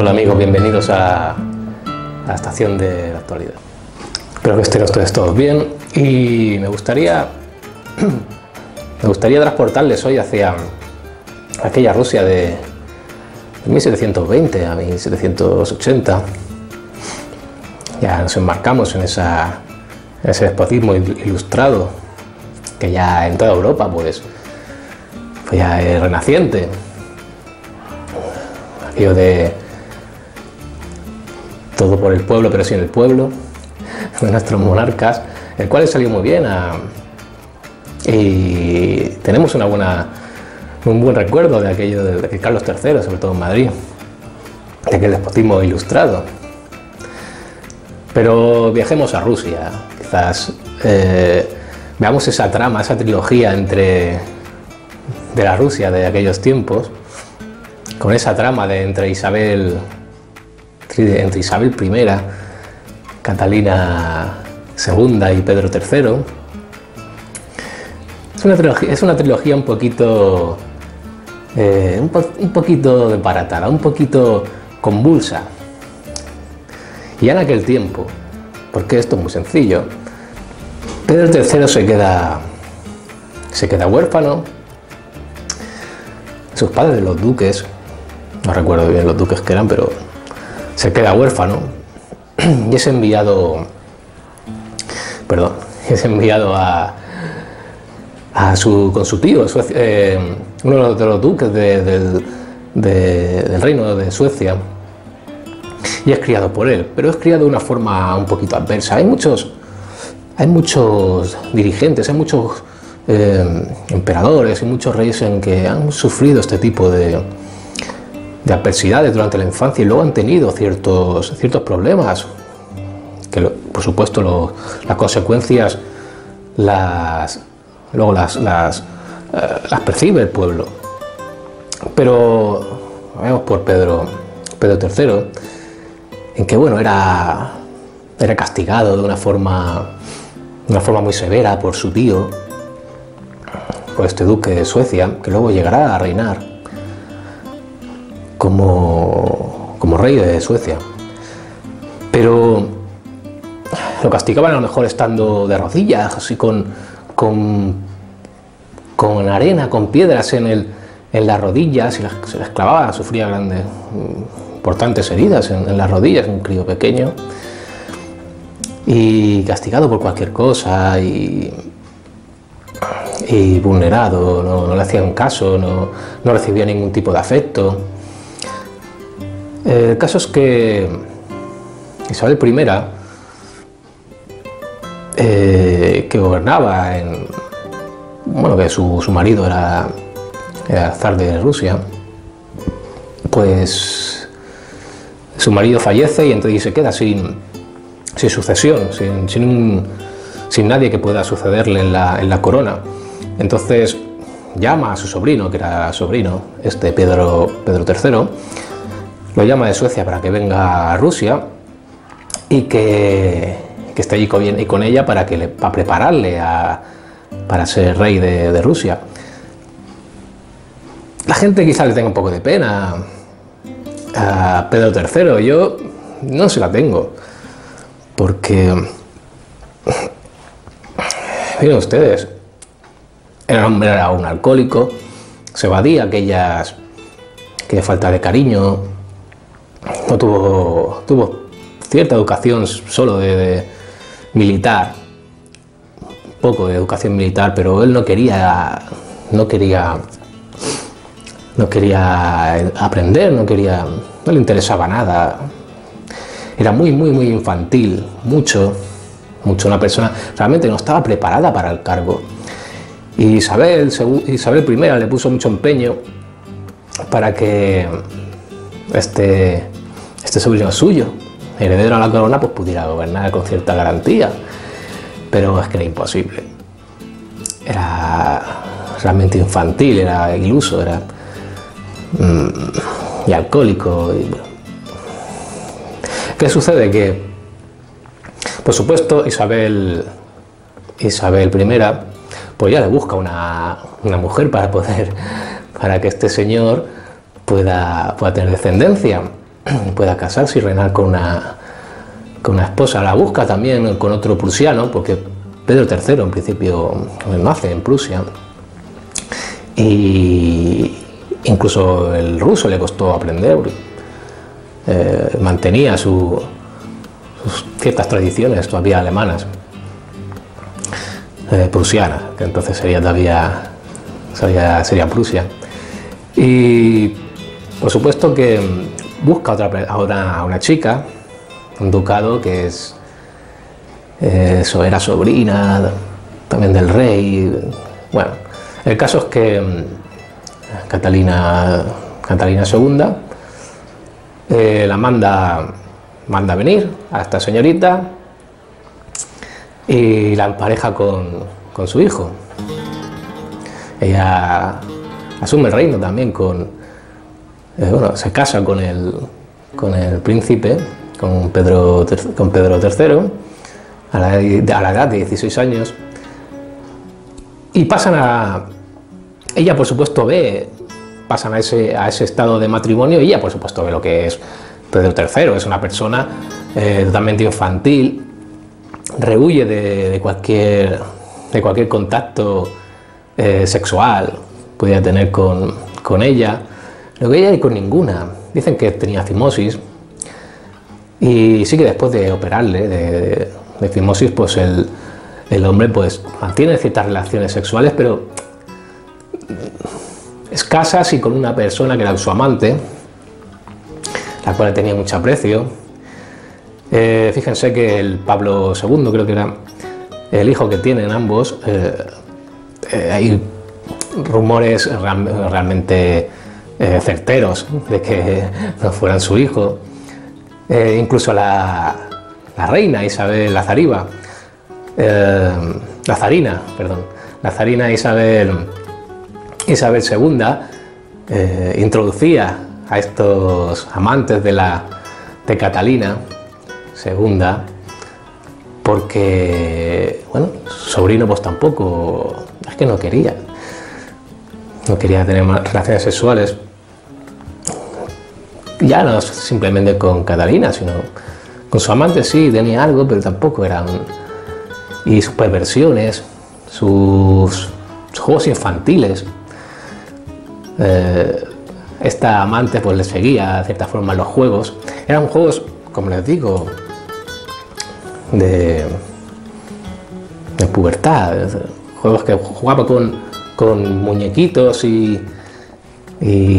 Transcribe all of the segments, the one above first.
Hola amigos, bienvenidos a la estación de la actualidad. Espero que estén ustedes todos bien y me gustaría transportarles hoy hacia aquella Rusia de 1720 a 1780. Ya nos enmarcamos en ese despotismo ilustrado que ya en toda Europa pues ya es renaciente. Aquello de todo por el pueblo, pero sin el pueblo, de nuestros monarcas, el cual salió muy bien y tenemos un buen recuerdo de aquello de Carlos III, sobre todo en Madrid, de aquel despotismo ilustrado. Pero viajemos a Rusia, quizás veamos esa trama, esa trilogía de la Rusia de aquellos tiempos, con esa trama entre Isabel I, Catalina II y Pedro III. Es una trilogía un poquito disparatada, un poquito convulsa. Y ya en aquel tiempo, porque esto es muy sencillo, Pedro III se queda huérfano. Sus padres, los duques, no recuerdo bien los duques que eran, pero se queda huérfano y es enviado con su tío, uno de los duques del reino de Suecia, y es criado por él, pero es criado de una forma un poquito adversa. Hay muchos dirigentes, hay muchos emperadores y muchos reyes que han sufrido este tipo de adversidades durante la infancia y luego han tenido ciertos problemas que por supuesto las consecuencias las percibe el pueblo. Pero vemos por Pedro III en que era castigado de una forma muy severa por su tío, por este duque de Suecia, que luego llegará a reinar como rey de Suecia. Pero lo castigaban a lo mejor estando de rodillas, así con arena, con piedras en las rodillas, y se las clavaba, sufría importantes heridas en las rodillas, un crío pequeño, y castigado por cualquier cosa y vulnerado, no le hacían caso, no recibía ningún tipo de afecto. El caso es que Isabel I, que gobernaba que su marido era zar de Rusia, pues su marido fallece y entonces se queda sin sucesión, sin nadie que pueda sucederle en la corona. Entonces llama a su sobrino, que era sobrino, Pedro III, lo llama de Suecia para que venga a Rusia y que esté allí con ella para prepararle para ser rey de Rusia. La gente quizá le tenga un poco de pena a Pedro III, yo no se la tengo, porque miren ustedes, era un alcohólico, se evadía aquella falta de cariño, no tuvo cierta educación solo de militar, un poco de educación militar, pero él no quería aprender, no le interesaba nada, era muy infantil, mucho, una persona realmente no estaba preparada para el cargo. Y Isabel I le puso mucho empeño para que este sobrino suyo, heredero a la corona, pues pudiera gobernar con cierta garantía, pero es que era imposible. Era realmente infantil, era iluso, y alcohólico. ¿Qué sucede? Que, por supuesto, Isabel I pues ya le busca una mujer para que este señor pueda tener descendencia. pueda casarse y reinar con una esposa. La busca también con otro prusiano, porque Pedro III en principio nace en Prusia, y incluso el ruso le costó aprender, mantenía sus ciertas tradiciones todavía alemanas, prusianas, que entonces sería Prusia. Y por supuesto que busca a una chica, un ducado que era sobrina también del rey. Bueno, el caso es que Catalina II la manda a venir a esta señorita y la empareja con su hijo. Ella asume el reino también se casa con el príncipe, con Pedro III, a la edad de 16 años, y ella por supuesto pasan a ese estado de matrimonio, y ella por supuesto ve lo que es Pedro III. Es una persona totalmente infantil, rehuye de cualquier contacto sexual pudiera tener con ella, no quería ir con ninguna. Dicen que tenía fimosis, y sí que después de operarle de fimosis, pues el hombre pues mantiene ciertas relaciones sexuales, pero escasas, y con una persona que era su amante, la cual tenía mucho aprecio. Fíjense que el Pablo II, creo que era el hijo que tienen ambos, hay rumores realmente certeros de que no fueran su hijo. Incluso la reina Isabel Lazarina Isabel II introducía a estos amantes de Catalina II, porque, bueno, su sobrino pues tampoco, es que no quería tener relaciones sexuales, ya no simplemente con Catalina, sino con su amante. Sí, tenía algo, pero tampoco eran. Y sus perversiones, sus juegos infantiles. Esta amante pues le seguía de cierta forma en los juegos. Eran juegos, como les digo, de pubertad, juegos que jugaba con muñequitos y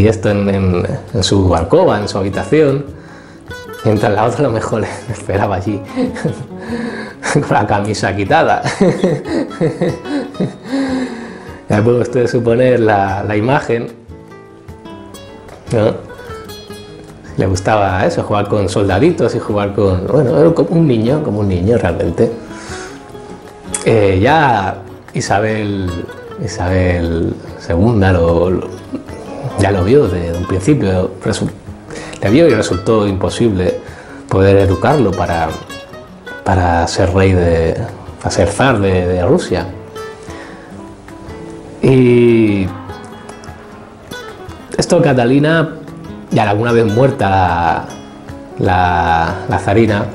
esto en su alcoba, en su habitación, mientras la otra a lo mejor le esperaba allí con la camisa quitada. Ya pueden ustedes suponer la imagen, ¿no? Le gustaba eso, jugar con soldaditos y jugar con... Bueno, era como un niño realmente. Ya Isabel II ya lo vio desde un principio, le vio y resultó imposible poder educarlo para ser rey para ser zar de Rusia. Y esto Catalina, ya alguna vez muerta la zarina,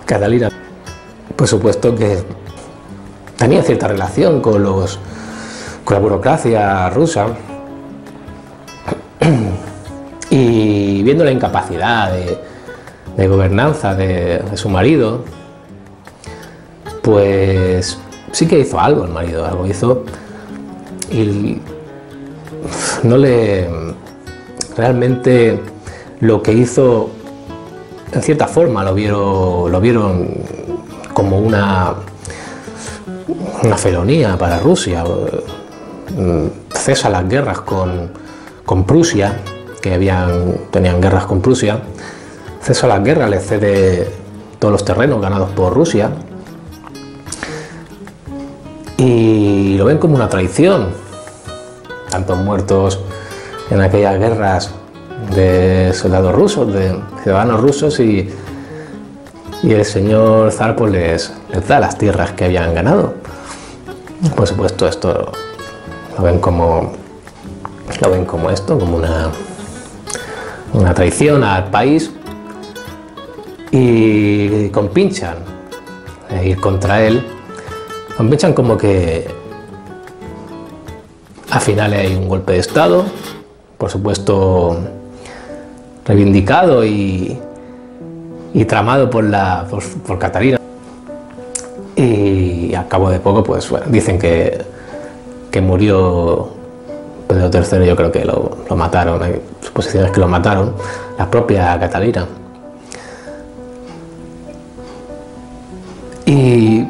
Catalina, por supuesto que tenía cierta relación con la burocracia rusa, y viendo la incapacidad de gobernanza de su marido, pues sí que hizo algo el marido, algo hizo, y realmente lo que hizo, en cierta forma lo vieron como una felonía para Rusia. Cesa las guerras con Prusia, que tenían guerras con Prusia. Cesa las guerras, le cede todos los terrenos ganados por Rusia, y lo ven como una traición. Tantos muertos en aquellas guerras de soldados rusos, de ciudadanos rusos, y el señor zar pues les da las tierras que habían ganado. Por supuesto, esto lo ven como una traición al país, y compinchan ir contra él. Compinchan como que al final hay un golpe de estado, por supuesto reivindicado y tramado por Catalina. Y al cabo de poco, pues bueno, dicen que murió Pedro III. Yo creo que lo mataron, hay suposiciones que lo mataron, la propia Catalina. Y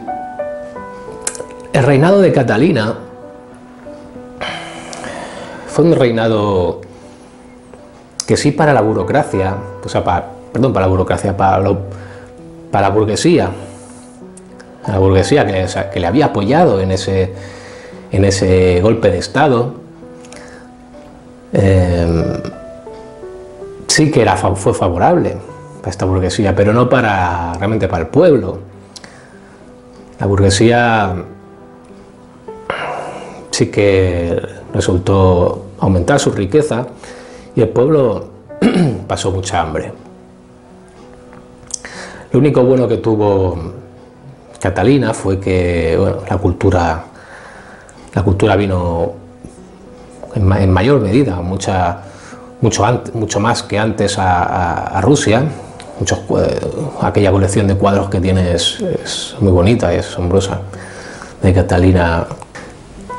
el reinado de Catalina fue un reinado que sí para la burocracia, o sea, para la burocracia, para la burguesía, que le había apoyado en ese golpe de estado, sí que fue favorable para esta burguesía, pero no realmente para el pueblo. La burguesía sí que resultó aumentar su riqueza y el pueblo pasó mucha hambre. Lo único bueno que tuvo Catalina fue que, bueno, la cultura vino en mayor medida, mucho más que antes a Rusia. Aquella colección de cuadros que tiene es muy bonita, es asombrosa, de Catalina.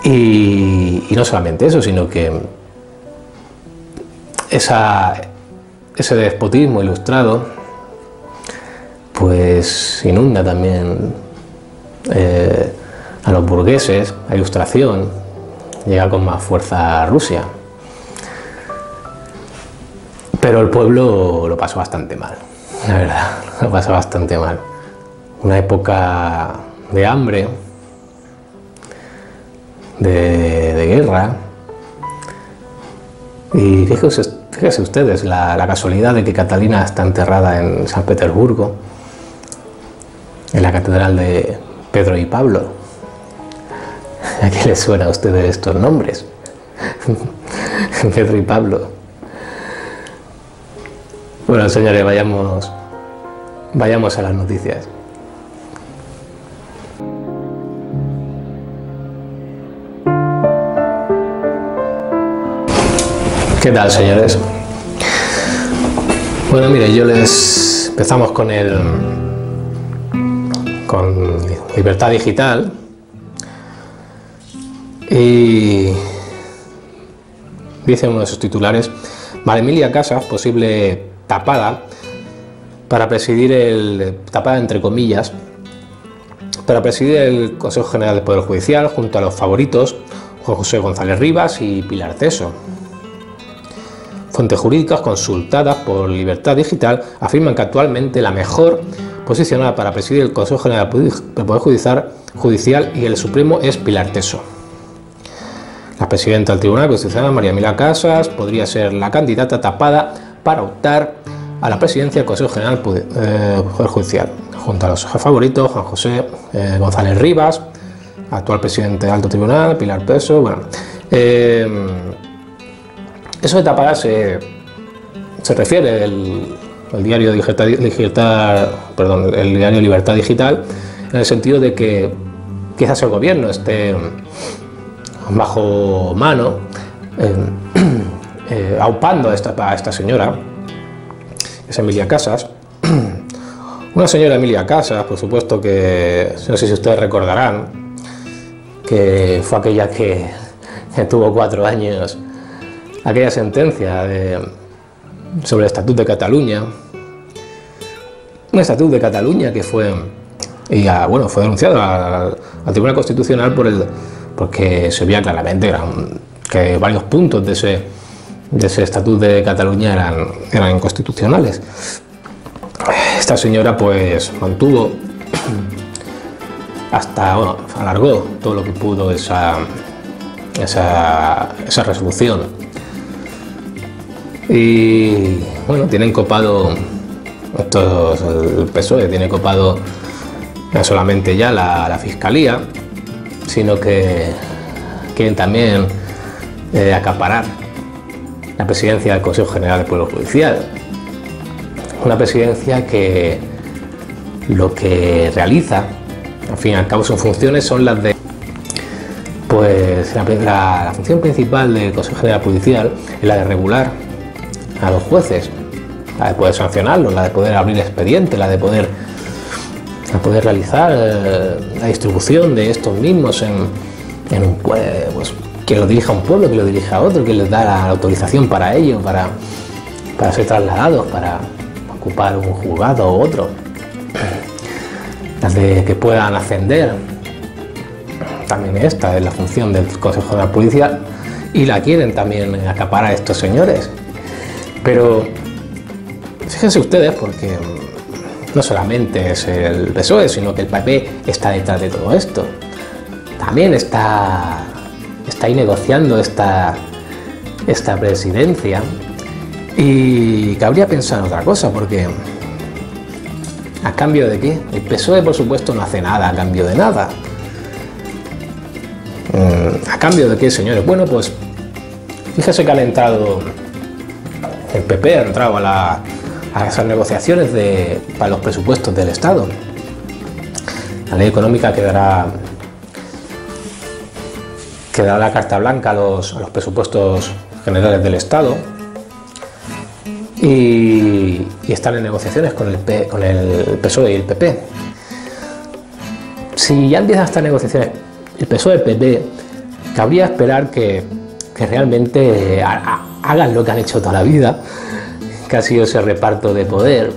Y no solamente eso, sino que ese despotismo ilustrado pues inunda también a los burgueses. La Ilustración llega con más fuerza a Rusia, pero el pueblo lo pasó bastante mal, la verdad, lo pasó bastante mal. Una época de hambre, de guerra, y fíjense ustedes la casualidad de que Catalina está enterrada en San Petersburgo, en la catedral de Pedro y Pablo. ¿A qué les suena a ustedes estos nombres? Pedro y Pablo. Bueno, señores, vayamos a las noticias. ¿Qué tal, señores? Bueno, mire, empezamos con Libertad Digital, y dice uno de sus titulares: María Emilia Casas, posible tapada para presidir tapada entre comillas, para presidir el Consejo General del Poder Judicial junto a los favoritos Juan José González Rivas y Pilar Teso. Fuentes jurídicas consultadas por Libertad Digital afirman que actualmente la mejor posicionada para presidir el Consejo General del Poder Judicial y el Supremo es Pilar Teso. La presidenta del Tribunal Constitucional, María Emilia Casas, podría ser la candidata tapada para optar a la presidencia del Consejo General del Poder Judicial, junto a los favoritos Juan José González Rivas, actual presidente del Alto Tribunal, Pilar Teso. Bueno, eso de tapada se refiere el diario el diario Libertad Digital, en el sentido de que quizás el gobierno esté bajo mano, aupando a esta señora, es Emilia Casas. Una señora Emilia Casas, por supuesto, que no sé si ustedes recordarán, que fue aquella que tuvo 4 años aquella sentencia sobre el Estatut de Cataluña. Un Estatut de Cataluña que fue denunciado al Tribunal Constitucional porque se veía claramente que varios puntos de ese Estatut de Cataluña eran inconstitucionales. Esta señora pues mantuvo alargó todo lo que pudo esa resolución. Y bueno, tienen copado el PSOE, tiene copado no solamente ya la Fiscalía, sino que quieren también acaparar la presidencia del Consejo General del Poder Judicial. Una presidencia que lo que realiza, al fin y al cabo sus funciones son las de... Pues la función principal del Consejo General Judicial es la de regular a los jueces, la de poder sancionarlos, la de poder abrir expedientes, la de poder realizar la distribución de estos mismos en un pueblo, pues, que lo dirija a un pueblo, que lo dirija a otro, que les da la autorización para ello, para ser trasladados, para ocupar un juzgado o otro, las de que puedan ascender. También esta es la función del Consejo General Judicial y la quieren también acaparar estos señores. Pero fíjense ustedes, porque no solamente es el PSOE, sino que el PP está detrás de todo esto. También está ahí negociando esta presidencia, y cabría pensar en otra cosa, porque ¿a cambio de qué? El PSOE, por supuesto, no hace nada a cambio de nada. ¿A cambio de qué, señores? Bueno, pues fíjese que ha entrado el PP, ha entrado a esas negociaciones para los presupuestos del Estado. La ley económica que dará la carta blanca a los presupuestos generales del Estado, y están en negociaciones con el PSOE y el PP. Si ya empiezan estas negociaciones el PSOE y el PP, cabría esperar que realmente hagan lo que han hecho toda la vida, que ha sido ese reparto de poder,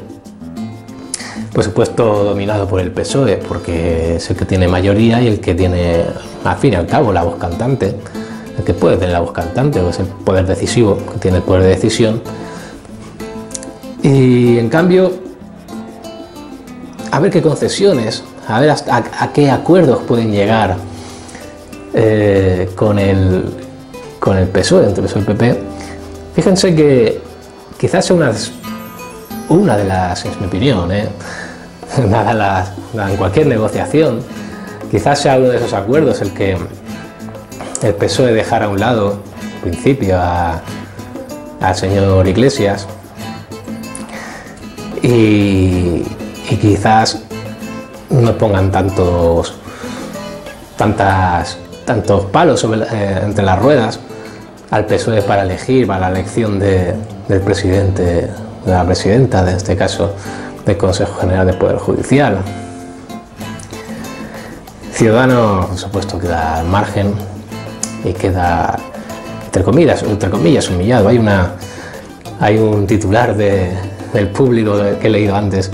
por supuesto dominado por el PSOE, porque es el que tiene mayoría y el que tiene, al fin y al cabo, la voz cantante, el que puede tener la voz cantante, o es el poder decisivo, que tiene el poder de decisión. Y en cambio, a ver qué concesiones, a ver a qué acuerdos pueden llegar con el PSOE, entre el PSOE y el PP. Fíjense que quizás sea una de las, es mi opinión, en cualquier negociación, quizás sea uno de esos acuerdos el que el PSOE dejara a un lado, en principio, al señor Iglesias, y quizás no pongan tantos palos entre las ruedas al PSOE para elegir, para la elección del presidente, de la presidenta, de este caso, del Consejo General del Poder Judicial. Ciudadanos, por supuesto, queda al margen y queda, entre comillas humillado. Hay un titular del Público que he leído antes,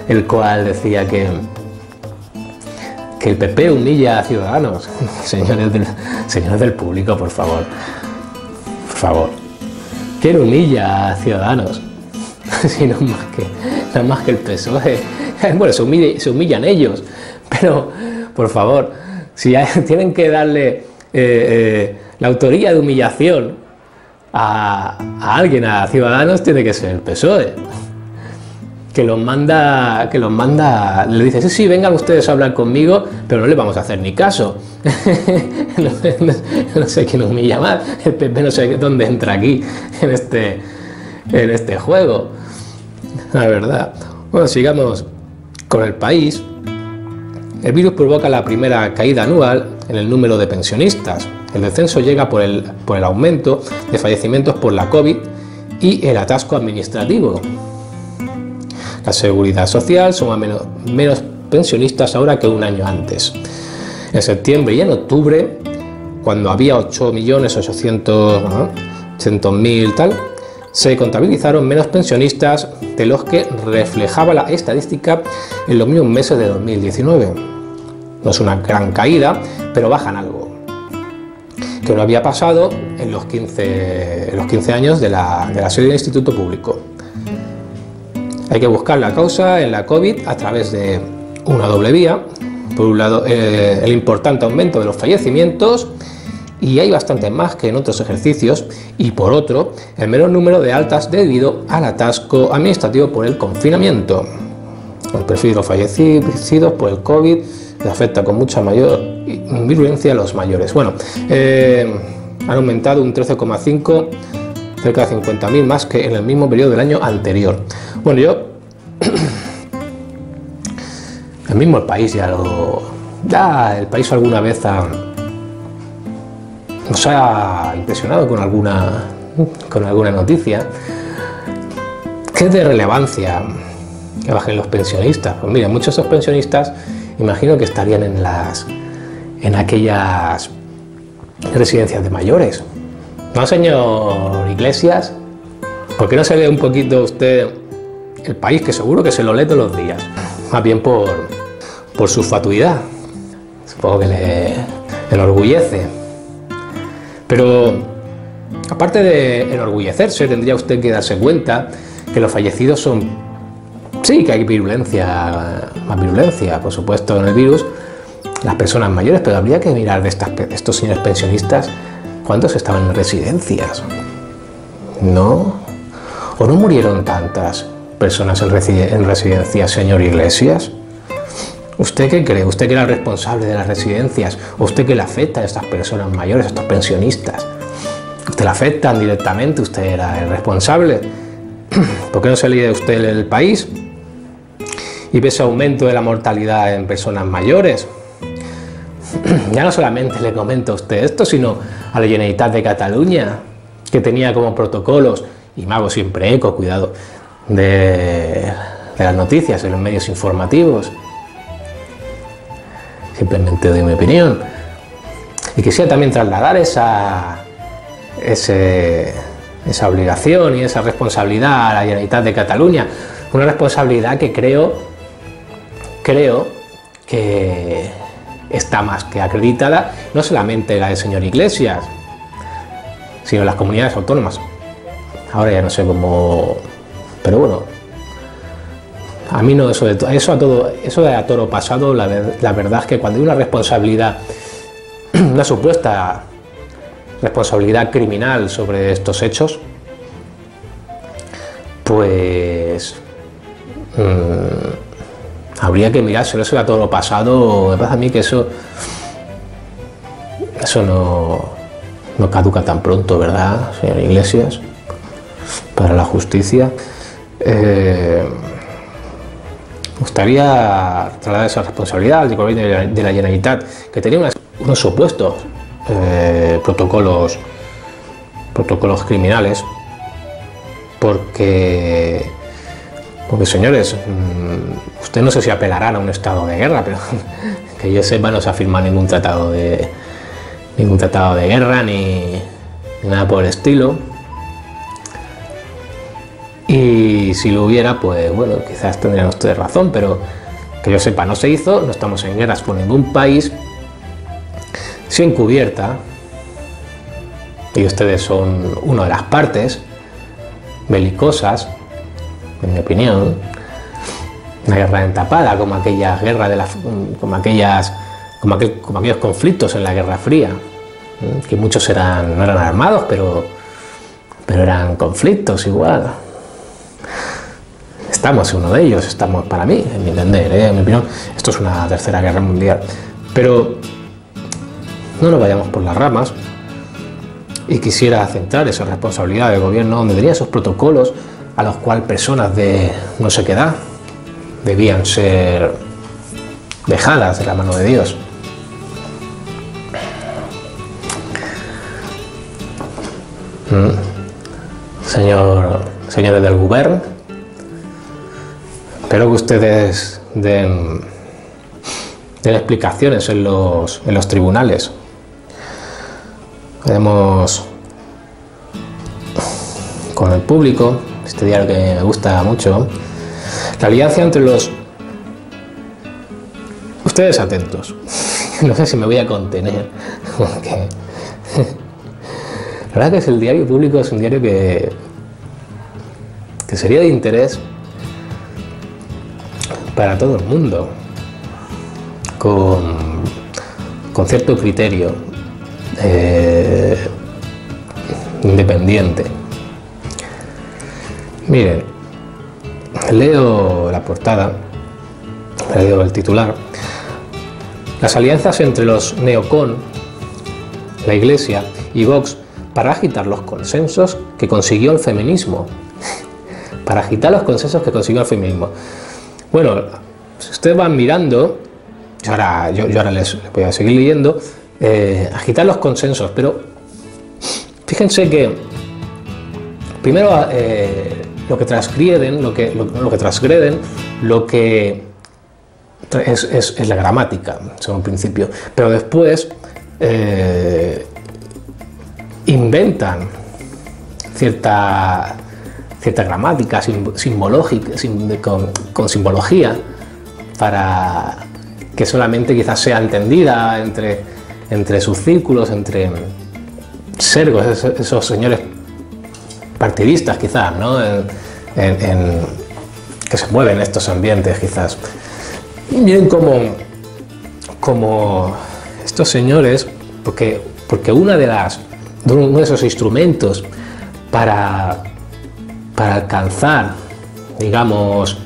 el cual decía que el PP humilla a Ciudadanos. Señores del Público, por favor. ¿Quién humilla a Ciudadanos? Si no más que el PSOE. Bueno, se humillan ellos, pero por favor, si tienen que darle la autoría de humillación a alguien, a Ciudadanos, tiene que ser el PSOE, que los manda, le dice, sí, vengan ustedes a hablar conmigo, pero no les vamos a hacer ni caso. No sé quién humilla más, el PP no sé dónde entra aquí, en este juego, la verdad. Bueno, sigamos con el país. El virus provoca la primera caída anual en el número de pensionistas. El descenso llega por el aumento de fallecimientos por la COVID y el atasco administrativo. La Seguridad Social suma menos pensionistas ahora que un año antes. En septiembre y en octubre, cuando había 8.800.000 tal, se contabilizaron menos pensionistas de los que reflejaba la estadística en los mismos meses de 2019. No es una gran caída, pero bajan algo, que no había pasado en los 15 años de la serie del Instituto Público. Hay que buscar la causa en la COVID a través de una doble vía. Por un lado, el importante aumento de los fallecimientos, y hay bastante más que en otros ejercicios, y por otro, el menor número de altas debido al atasco administrativo por el confinamiento. El perfil de los fallecidos por el COVID le afecta con mucha mayor virulencia a los mayores. Bueno, han aumentado un 13,5%, cerca de 50.000 más que en el mismo periodo del año anterior. Bueno, yo el mismo el país el país alguna vez nos ha impresionado con alguna noticia que es de relevancia que bajen los pensionistas. Pues mira, muchos de esos pensionistas imagino que estarían en aquellas residencias de mayores. ¿No, señor Iglesias? ¿Por qué no se lee un poquito usted El País, que seguro que se lo lee todos los días? Más bien por su fatuidad. Supongo que le enorgullece. Pero aparte de enorgullecerse, tendría usted que darse cuenta que los fallecidos son... Sí, que hay virulencia, más virulencia, por supuesto, en el virus, las personas mayores, pero habría que mirar de estos señores pensionistas cuántos estaban en residencias. ¿No? ¿O no murieron tantas personas en residencias, señor Iglesias? ¿Usted qué cree? ¿Usted que era el responsable de las residencias? ¿O usted que le afecta a estas personas mayores, a estos pensionistas? ¿Usted le afectan directamente? ¿Usted era el responsable? ¿Por qué no se lee usted El País y ve ese aumento de la mortalidad en personas mayores? Ya no solamente le comento a usted esto, sino a la Generalitat de Cataluña, que tenía como protocolos, y me hago siempre eco, cuidado, de las noticias en los medios informativos. Simplemente doy mi opinión. Y quisiera también trasladar esa obligación y esa responsabilidad a la Generalitat de Cataluña. Una responsabilidad que creo que está más que acreditada, no solamente la del señor Iglesias, sino las comunidades autónomas. Ahora ya no sé cómo, pero bueno, a mí no, eso de a toro pasado, la verdad es que cuando hay una responsabilidad, una supuesta responsabilidad criminal sobre estos hechos, pues habría que mirárselo. Eso de a toro pasado, me parece a mí que eso no caduca tan pronto, ¿verdad, señor Iglesias? Para la justicia. Me gustaría trasladar esa responsabilidad al gobierno de la Generalitat, que tenía unos supuestos protocolos criminales, porque señores, usted no sé si apelarán a un estado de guerra, pero que yo sepa no se ha firmado ningún tratado de guerra ni nada por el estilo. Y si lo hubiera, pues bueno, quizás tendrían ustedes razón, pero que yo sepa no se hizo. No estamos en guerras con ningún país, sí encubierta, y ustedes son una de las partes belicosas, en mi opinión. Una guerra entapada, como aquellas guerras como aquellos conflictos en la Guerra Fría, que muchos no eran armados, pero eran conflictos igual. Estamos en uno de ellos, estamos, para mí, en mi entender, en mi opinión, esto es una tercera guerra mundial. Pero no nos vayamos por las ramas, y quisiera centrar esa responsabilidad del gobierno, donde tenía esos protocolos a los cuales personas de no sé qué edad debían ser dejadas de la mano de Dios. Señores del gobierno, espero que ustedes den explicaciones en los tribunales. Veremos con el público, este diario que me gusta mucho, la alianza entre los... Ustedes atentos, no sé si me voy a contener, porque... La verdad que el diario público es un diario que sería de interés para todo el mundo, con cierto criterio independiente. Miren, leo la portada, leo el titular. Las alianzas entre los neocon, la Iglesia y Vox para agitar los consensos que consiguió el feminismo. Para agitar los consensos que consiguió el feminismo. Bueno, ustedes van mirando, yo ahora les voy a seguir leyendo, agitar los consensos, pero fíjense que primero lo que transgreden, lo que es la gramática, según principio, pero después inventan cierta gramática simbológica, con simbología, para que solamente quizás sea entendida entre sus círculos, entre sergos, esos señores partidistas quizás, ¿no? Que se mueven en estos ambientes quizás. Miren como estos señores, porque uno de esos instrumentos para alcanzar, digamos,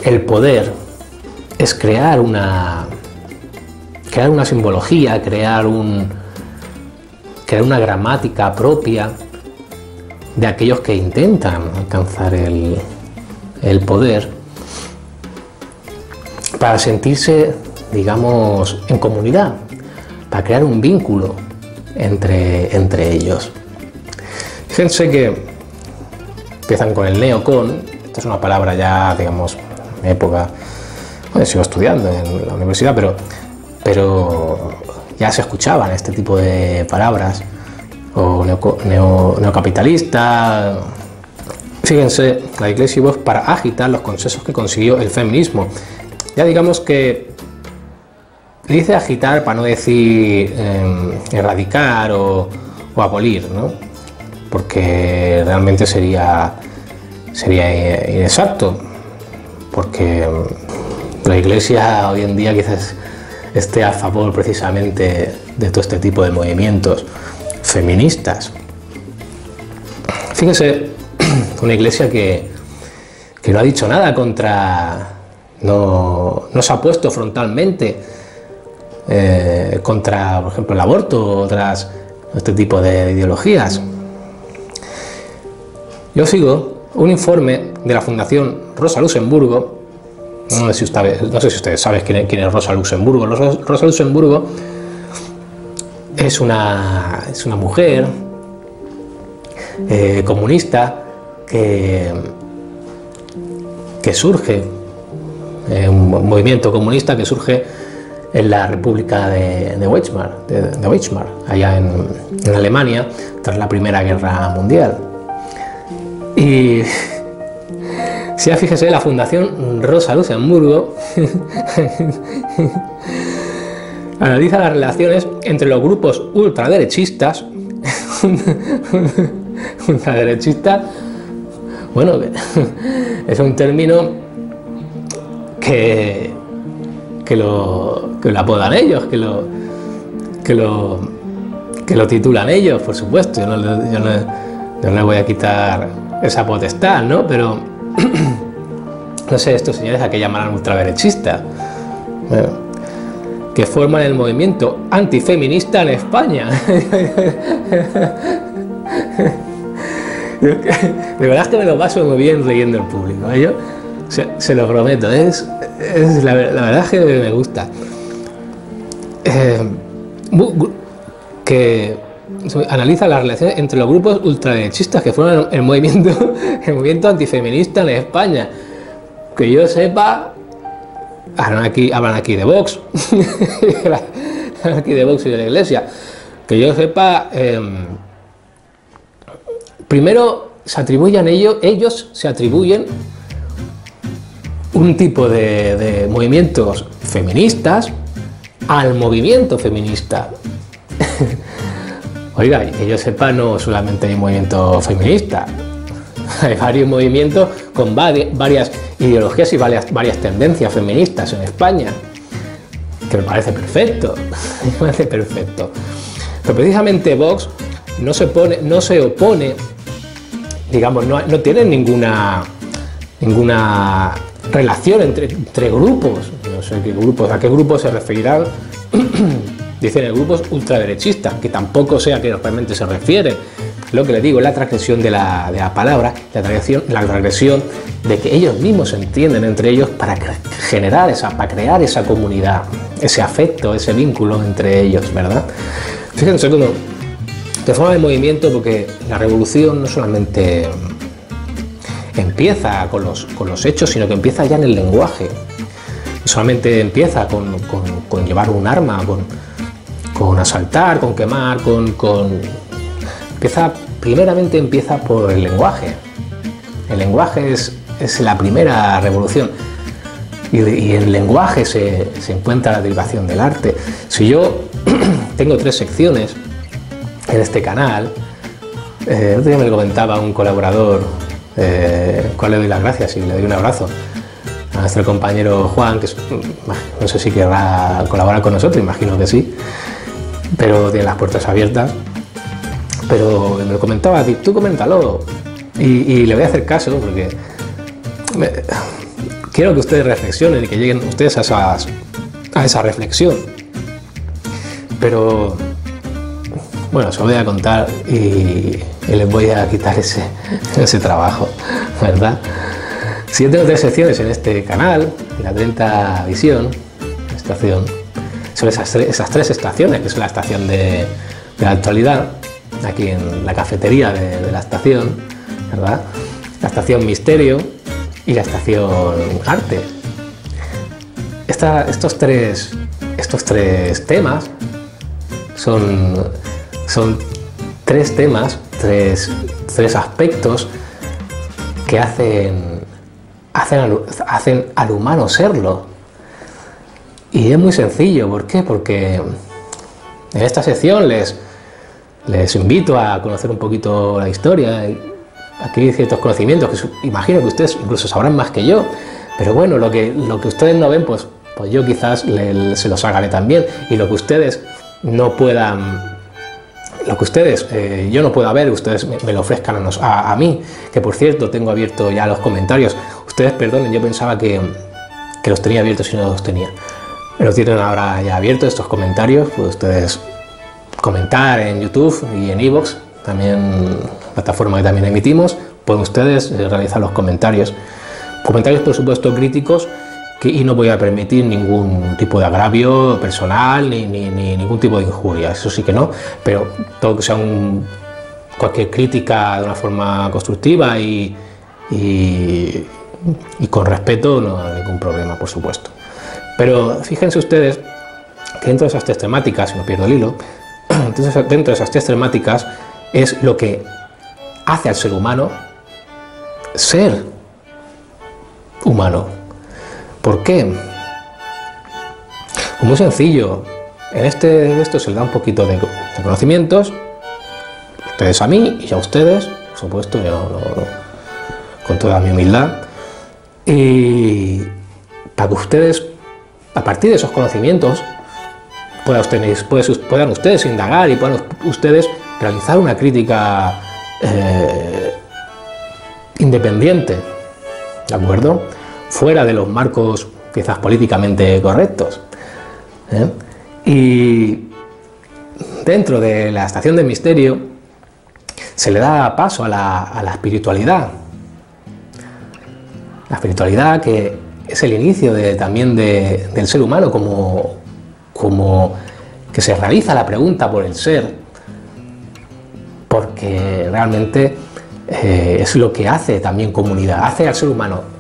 el poder es crear una simbología, crear una gramática propia de aquellos que intentan alcanzar el poder, para sentirse, digamos, en comunidad, para crear un vínculo entre ellos. Fíjense que empiezan con el neocon. Esta es una palabra ya, digamos, en época, bueno, sigo estudiando en la universidad, pero ya se escuchaban este tipo de palabras, o neocapitalista. Fíjense, la Iglesia y Vox para agitar los consensos que consiguió el feminismo. Ya digamos que dice agitar para no decir erradicar o abolir, ¿no? Porque realmente sería inexacto, porque la Iglesia hoy en día quizás esté a favor precisamente de todo este tipo de movimientos feministas. Fíjense, una Iglesia que no ha dicho nada contra, no se ha puesto frontalmente contra, por ejemplo, el aborto o otras, este tipo de ideologías. Yo sigo un informe de la Fundación Rosa Luxemburgo. No sé si ustedes saben quién es Rosa Luxemburgo. Rosa Luxemburgo es una mujer comunista que surge, un movimiento comunista que surge en la República de Weimar, allá en Alemania, tras la Primera Guerra Mundial. Y si ya fíjese, la Fundación Rosa Luxemburgo analiza las relaciones entre los grupos ultraderechistas. Ultraderechista, bueno, es un término que lo apodan ellos, que lo titulan ellos, por supuesto. Yo no le voy a quitar esa potestad, ¿no? Pero no sé, estos señores a qué llamarán ultraderechista, bueno, que forman el movimiento antifeminista en España. De verdad es que me lo paso muy bien leyendo el público, ¿eh? Yo se lo prometo, la verdad es que me gusta. Que analiza las relaciones entre los grupos ultraderechistas que forman el movimiento antifeminista en España. Que yo sepa, hablan aquí de Vox, hablan aquí de Vox y de la Iglesia. Que yo sepa, primero ellos se atribuyen un tipo de movimientos feministas al movimiento feminista. Oiga, que yo sepa, no solamente hay un movimiento feminista, hay varios movimientos con varias ideologías y varias tendencias feministas en España, que me parece perfecto, Pero precisamente Vox no se opone, digamos, no tiene ninguna relación entre grupos. No sé a qué grupos se referirán. Dicen grupos ultraderechistas, que tampoco sé a qué realmente se refieren. lo que le digo, es la transgresión de la palabra, la transgresión de que ellos mismos se entienden entre ellos para para crear esa comunidad, ese afecto, ese vínculo entre ellos, ¿verdad? Fíjense cómo transforma el movimiento, porque la revolución no solamente empieza con los hechos, sino que empieza ya en el lenguaje. No solamente empieza con llevar un arma, con asaltar, con quemar, primeramente empieza por el lenguaje. El lenguaje es la primera revolución. Y en el lenguaje se encuentra la derivación del arte. Si yo tengo 3 secciones en este canal, el otro día me lo comentaba un colaborador, cual le doy las gracias y le doy un abrazo a nuestro compañero Juan, que no sé si querrá colaborar con nosotros, imagino que sí, pero tiene las puertas abiertas. Pero me lo comentaba, tú coméntalo, y le voy a hacer caso, porque quiero que ustedes reflexionen y que lleguen ustedes a esa reflexión. Pero bueno, se lo voy a contar y les voy a quitar ese trabajo, ¿verdad? Si yo tengo 3 secciones en este canal, la 30 Visión, estación, son esas 3 estaciones, que son la estación de la actualidad, aquí en la cafetería de la estación, ¿verdad? La estación Misterio y la estación Arte. Estos tres temas son 3 temas, tres aspectos que hacen al humano serlo. Y es muy sencillo. ¿Por qué? Porque en esta sección les invito a conocer un poquito la historia. Aquí hay ciertos conocimientos que imagino que ustedes incluso sabrán más que yo, pero bueno, lo que ustedes no ven, pues yo quizás se los hagaré también, y lo que ustedes no puedan, yo no pueda ver, ustedes me lo ofrezcan a mí, que por cierto tengo abierto ya los comentarios. Ustedes perdonen, yo pensaba que los tenía abiertos y no los tenía. Los tienen ahora ya abiertos estos comentarios, pues ustedes comentar en YouTube y en iVoox, también plataforma que también emitimos, pueden ustedes realizar los comentarios por supuesto críticos, y no voy a permitir ningún tipo de agravio personal ni ningún tipo de injuria, eso sí que no, pero todo que sea cualquier crítica de una forma constructiva y con respeto, no hay ningún problema, por supuesto. Pero fíjense ustedes que dentro de esas 3 temáticas, si no pierdo el hilo, entonces dentro de esas 3 temáticas es lo que hace al ser humano ser humano. ¿Por qué? Pues muy sencillo. En esto se le da un poquito de conocimientos, ustedes a mí y a ustedes, por supuesto, con toda mi humildad, y para que ustedes, a partir de esos conocimientos, puedan ustedes indagar y puedan ustedes realizar una crítica independiente, ¿de acuerdo? Fuera de los marcos quizás políticamente correctos. Y dentro de la estación de Misterio se le da paso a la espiritualidad. La espiritualidad, que es el inicio también del ser humano, como que se realiza la pregunta por el ser, porque realmente es lo que hace también comunidad, hace al ser humano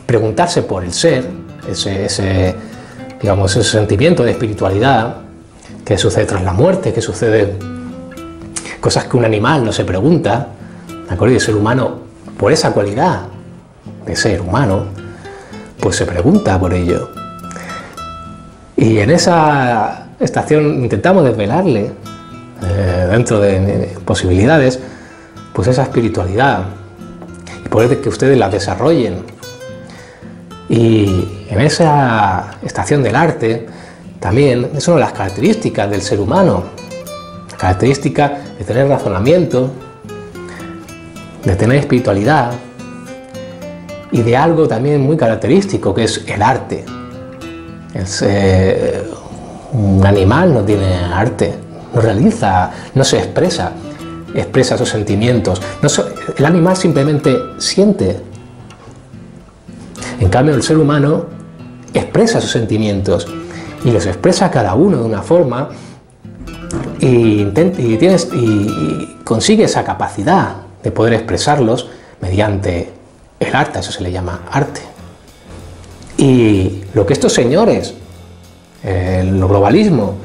preguntarse por el ser, ese sentimiento de espiritualidad, que sucede tras la muerte, que sucede cosas que un animal no se pregunta, ¿de acuerdo? Y el ser humano, por esa cualidad de ser humano, pues se pregunta por ello. Y en esa estación intentamos desvelarle, dentro de posibilidades, pues esa espiritualidad, y poder que ustedes la desarrollen. Y en esa estación del arte también es una de las características del ser humano, la característica de tener razonamiento, de tener espiritualidad y de algo también muy característico, que es el arte. Un animal no tiene arte, no realiza, no se expresa expresa sus sentimientos. El animal simplemente siente. En cambio, el ser humano expresa sus sentimientos y los expresa cada uno de una forma y consigue esa capacidad de poder expresarlos mediante el arte. Eso se le llama arte. Y lo que estos señores, el globalismo,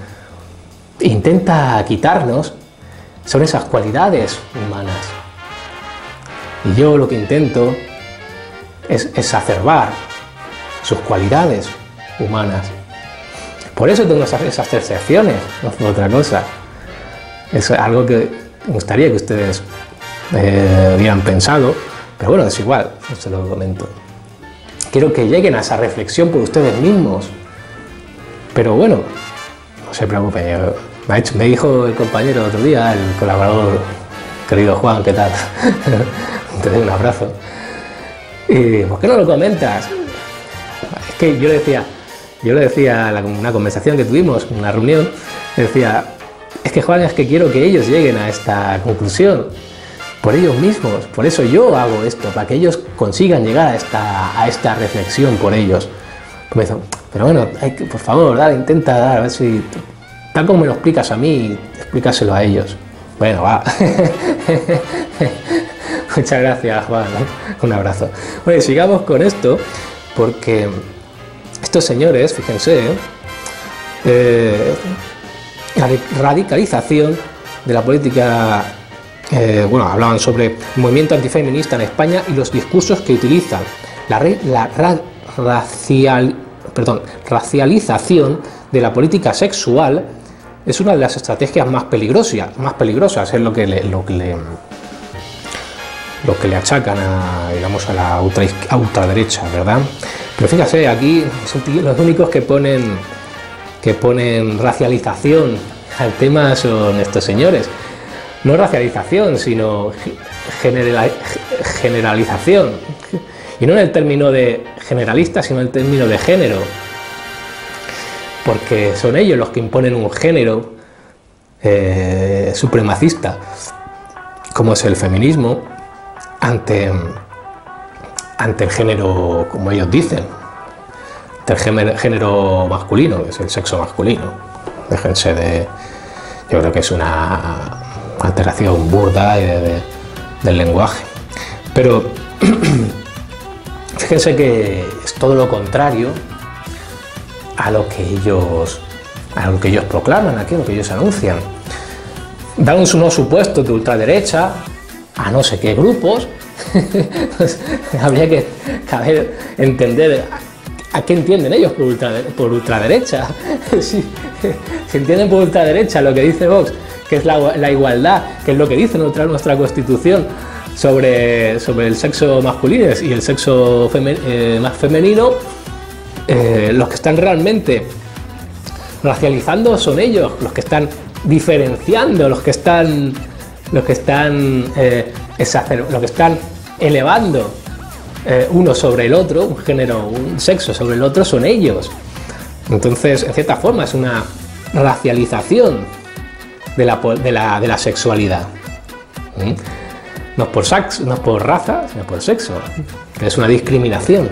intenta quitarnos son esas cualidades humanas. Y yo lo que intento es exacerbar sus cualidades humanas. Por eso tengo esas percepciones, no es otra cosa. Es algo que me gustaría que ustedes hubieran pensado, pero bueno, es igual, no se lo comento. Quiero que lleguen a esa reflexión por ustedes mismos. Pero bueno, no se preocupen. Me dijo el compañero otro día, el colaborador, querido Juan, ¿qué tal? Te doy un abrazo. ¿Por qué no lo comentas? Es que yo le decía en una conversación que tuvimos, en una reunión, le decía, es que Juan, es que quiero que ellos lleguen a esta conclusión, por ellos mismos, por eso yo hago esto, para que ellos consigan llegar a esta reflexión por ellos. Me dijo, pero bueno, por favor, intenta a ver si, tal como me lo explicas a mí, explícaselo a ellos. Bueno, va. Muchas gracias, Juan. Un abrazo. Bueno, sigamos con esto, porque estos señores, fíjense, la radicalización de la política, hablaban sobre el movimiento antifeminista en España y los discursos que utilizan. La racialización de la política sexual es una de las estrategias más peligrosas, es lo que le achacan a la ultraderecha, ¿verdad? Pero fíjate, aquí los únicos que ponen racialización al tema son estos señores. No racialización, sino generalización. Y no en el término de generalista, sino en el término de género. Porque son ellos los que imponen un género supremacista, como es el feminismo, ante el género, como ellos dicen, ante el género masculino, que es el sexo masculino. Déjense de... Yo creo que es una alteración burda del lenguaje. Pero fíjense que es todo lo contrario a lo que ellos proclaman aquí, a lo que ellos anuncian. Dan unos supuestos de ultraderecha a no sé qué grupos. Pues habría que entender a qué entienden ellos por ultraderecha. Si entienden por ultraderecha lo que dice Vox, que es la igualdad, que es lo que dice nuestra Constitución sobre el sexo masculino y el sexo más femenino, los que están realmente racializando son ellos, los que están diferenciando, los que están elevando uno sobre el otro, un género, un sexo sobre el otro, son ellos. Entonces, en cierta forma, es una racialización de la sexualidad. No es por raza, sino por sexo, que es una discriminación.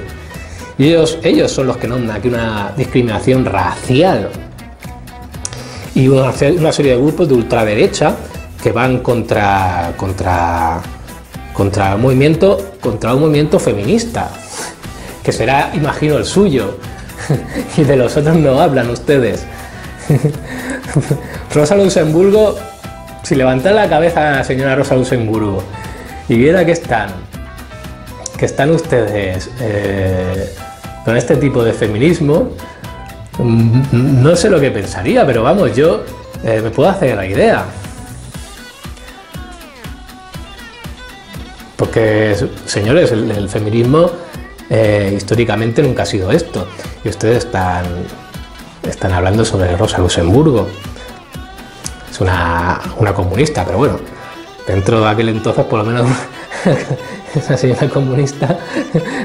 Y ellos son los que nombran aquí una discriminación racial. Y una serie de grupos de ultraderecha que van contra un movimiento feminista, que será, imagino, el suyo. Y de los otros no hablan ustedes. Rosa Luxemburgo, si levantara la cabeza, señora Rosa Luxemburgo, y viera que están ustedes con este tipo de feminismo, no sé lo que pensaría, pero vamos, yo me puedo hacer la idea. Porque, señores, el feminismo históricamente nunca ha sido esto. Y ustedes están hablando sobre Rosa Luxemburgo. Es una comunista, pero bueno, dentro de aquel entonces, por lo menos, esa señora comunista,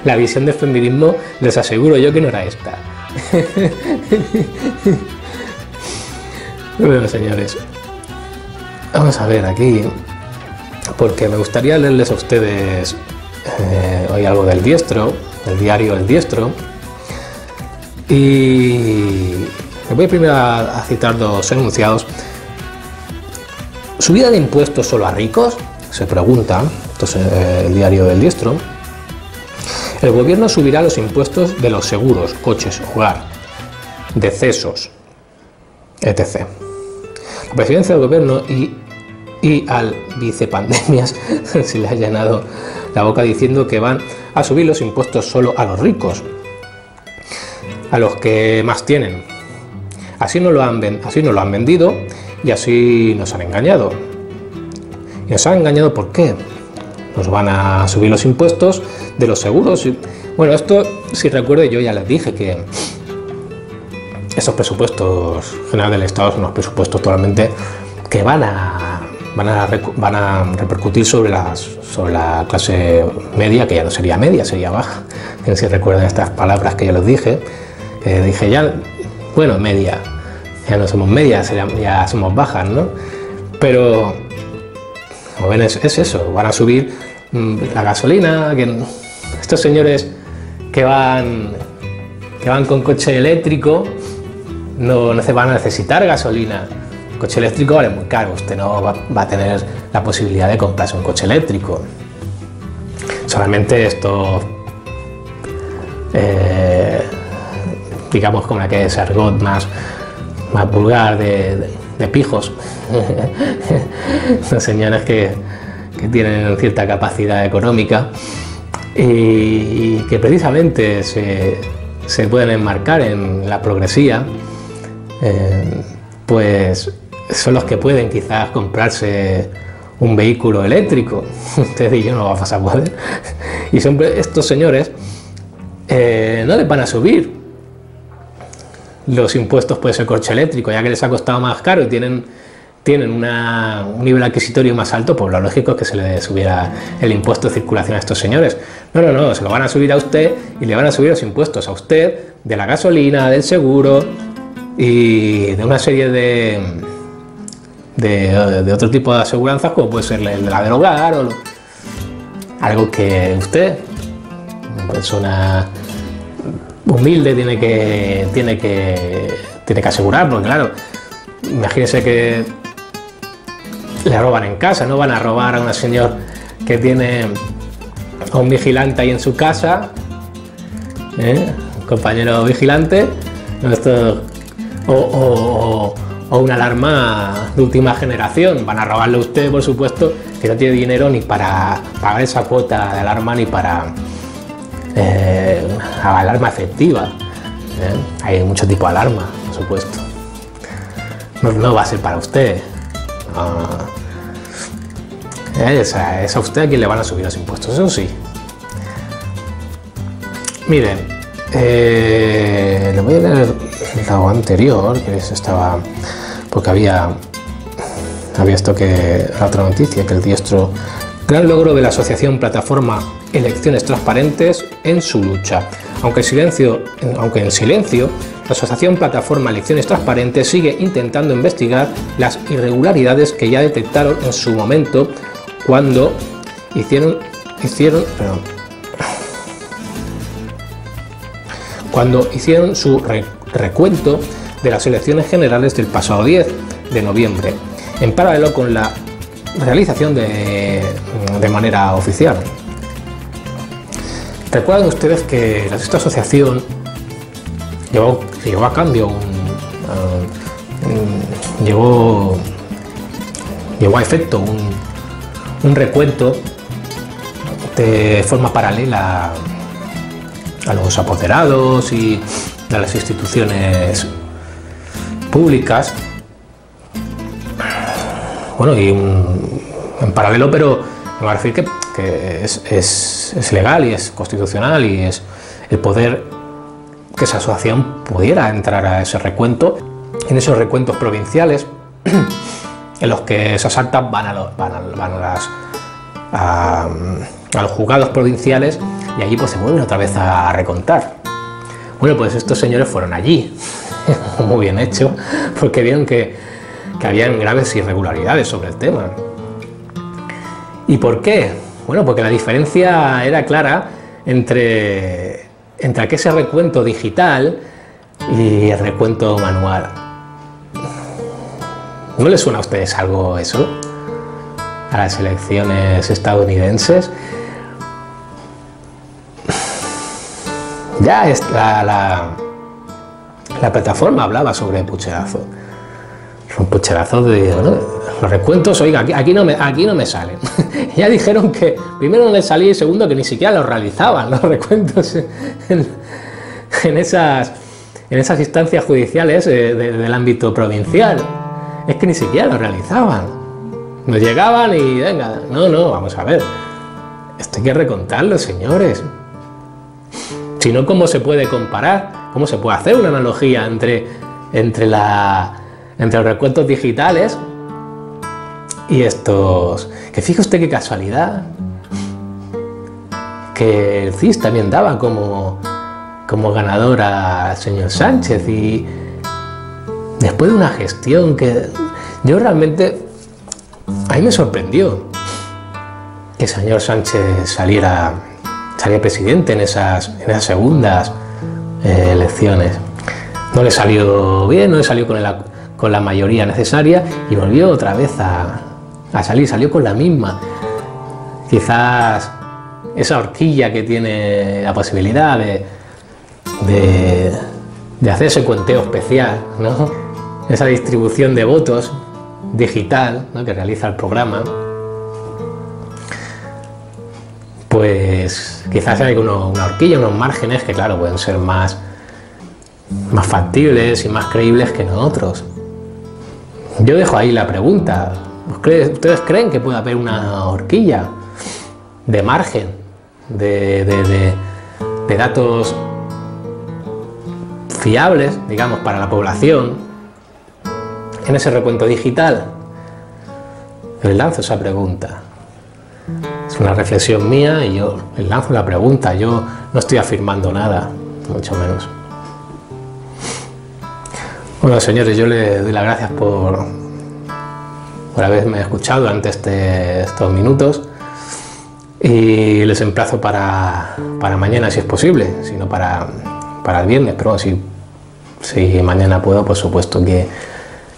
la visión del feminismo, les aseguro yo que no era esta. Bueno, señores, vamos a ver aquí. porque me gustaría leerles a ustedes hoy algo del Diestro, el diario El Diestro, y les voy primero a citar dos enunciados. ¿Subida de impuestos solo a ricos?, se pregunta. Esto es el diario del Diestro. El gobierno subirá los impuestos de los seguros, coches, hogar, decesos, etc. La presidencia del gobierno y al vicepandemias se le ha llenado la boca diciendo que van a subir los impuestos solo a los ricos, a los que más tienen. Así nos lo han vendido y así nos han engañado. ¿Y nos han engañado por qué? Nos van a subir los impuestos de los seguros. Bueno, esto, si recuerdo, yo ya les dije que esos presupuestos generales del Estado son unos presupuestos totalmente que van a repercutir sobre la clase media, que ya no sería media, sería baja. Si recuerdan estas palabras que ya les dije, dije ya, bueno, media, ya no somos medias, ya somos bajas, ¿no? Pero, como ven, es eso, van a subir la gasolina, que estos señores que van con coche eléctrico no se van a necesitar gasolina. El coche eléctrico vale muy caro, usted no va a tener la posibilidad de comprarse un coche eléctrico. Solamente esto, digamos, como la que es argot más vulgar de pijos, los señores que tienen cierta capacidad económica y que precisamente se pueden enmarcar en la progresía, pues son los que pueden quizás comprarse un vehículo eléctrico. Usted y yo no vamos a poder. Y siempre estos señores no les van a subir los impuestos por ese coche eléctrico, ya que les ha costado más caro y tienen un nivel adquisitorio más alto, pues lo lógico es que se le subiera el impuesto de circulación a estos señores. No, se lo van a subir a usted y le van a subir los impuestos a usted de la gasolina, del seguro y de una serie de otro tipo de aseguranzas, como puede ser la del hogar o algo que usted, una persona humilde, tiene que asegurar, porque claro, imagínese que le roban en casa, no van a robar a un señor que tiene a un vigilante ahí en su casa, un compañero vigilante, o una alarma de última generación. Van a robarle a usted, por supuesto, que no tiene dinero ni para pagar esa cuota de alarma ni para alarma efectiva. Hay mucho tipo de alarma, por supuesto. No va a ser para usted. Es a usted a quien le van a subir los impuestos, eso sí. Miren, le voy a leer lo anterior, que estaba, porque había esto, que la otra noticia, que el Diestro, gran logro de la asociación Plataforma Elecciones Transparentes en su lucha. Aunque en silencio, la asociación Plataforma Elecciones Transparentes sigue intentando investigar las irregularidades que ya detectaron en su momento cuando hicieron su recuento de las elecciones generales del pasado 10 de noviembre, en paralelo con la realización de manera oficial. Recuerdan ustedes que esta asociación llevó a cambio llevó a efecto un recuento de forma paralela a los apoderados y a las instituciones públicas, bueno, y en paralelo, pero me va a decir que es legal y es constitucional, y es el poder que esa asociación pudiera entrar a ese recuento, en esos recuentos provinciales en los que esas actas van a los juzgados provinciales, y allí pues se vuelven otra vez a recontar. Bueno, pues estos señores fueron allí, muy bien hecho, porque vieron que habían graves irregularidades sobre el tema. ¿Y por qué? Bueno, porque la diferencia era clara entre ese recuento digital y el recuento manual. ¿No les suena a ustedes algo eso? A las elecciones estadounidenses. Ya la plataforma hablaba sobre pucherazo. Un pucherazo de... Bueno, los recuentos, oiga, aquí no me salen. Ya dijeron que primero no les salía y segundo que ni siquiera los realizaban los recuentos en esas instancias judiciales del ámbito provincial. Es que ni siquiera los realizaban. Nos llegaban y venga, no, vamos a ver. Esto hay que recontarlo, señores. Si no, ¿cómo se puede comparar? ¿Cómo se puede hacer una analogía entre los recuentos digitales y estos? Que fíjese usted qué casualidad que el CIS también daba como ganador al señor Sánchez, y después de una gestión que yo realmente, a mí me sorprendió que el señor Sánchez saliera presidente en esas segundas elecciones. No le salió bien, no le salió con la mayoría necesaria y volvió otra vez a salió con la misma. Quizás esa horquilla que tiene la posibilidad de hacer ese conteo especial, ¿no? Esa distribución de votos digital, ¿no?, que realiza el programa, pues quizás hay una horquilla, unos márgenes que, claro, pueden ser más factibles y más creíbles que nosotros. Yo dejo ahí la pregunta. ¿Ustedes creen que puede haber una horquilla de margen, de datos fiables, digamos, para la población en ese recuento digital? Les lanzo esa pregunta. Es una reflexión mía y yo les lanzo la pregunta. Yo no estoy afirmando nada, mucho menos. Bueno, señores, yo les doy las gracias por haberme escuchado durante estos minutos, y les emplazo para mañana, si es posible, si no para el viernes, pero si mañana puedo, por supuesto que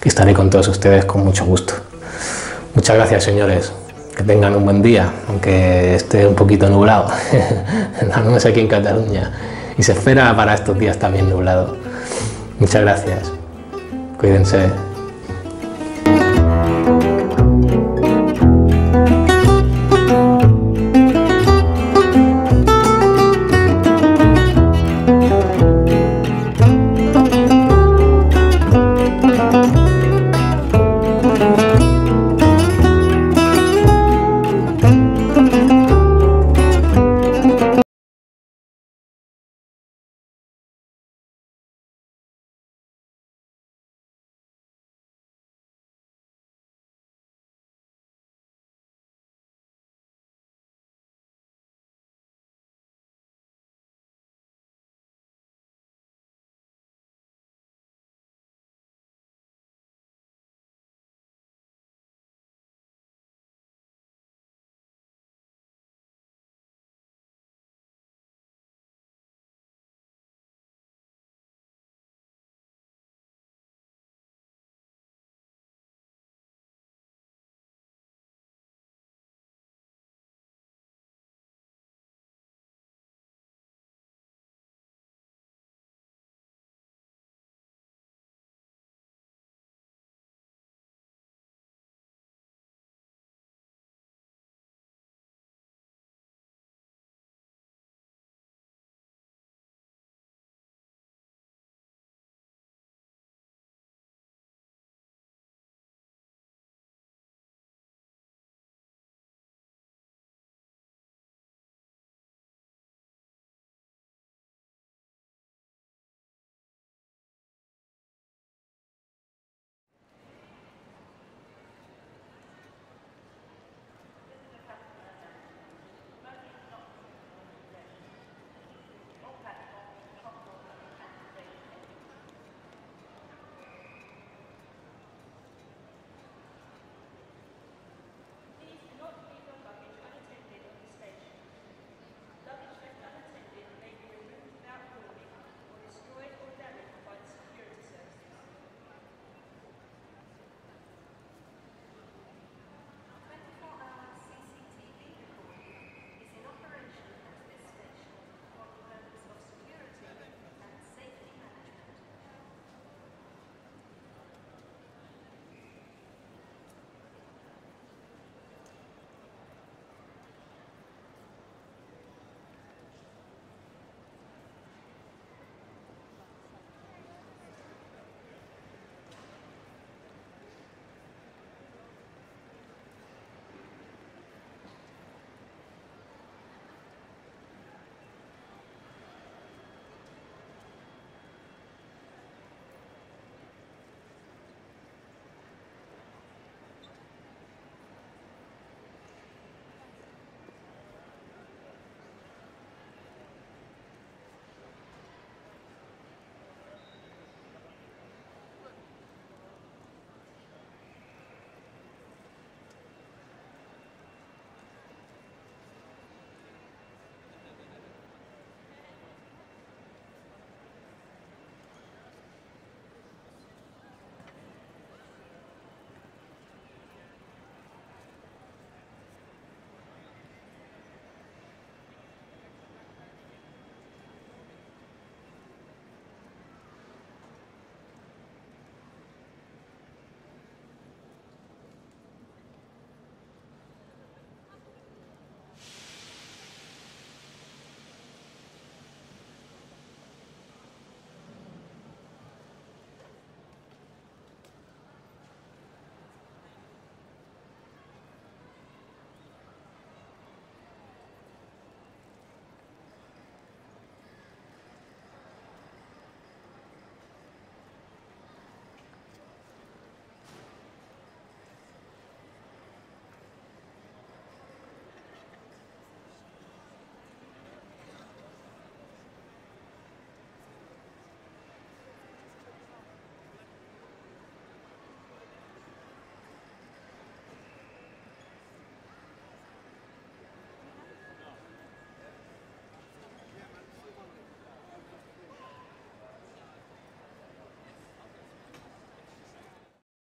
estaré con todos ustedes con mucho gusto. Muchas gracias, señores. Que tengan un buen día, aunque esté un poquito nublado. No sé aquí en Cataluña, y se espera para estos días también nublado. Muchas gracias. Cuídense.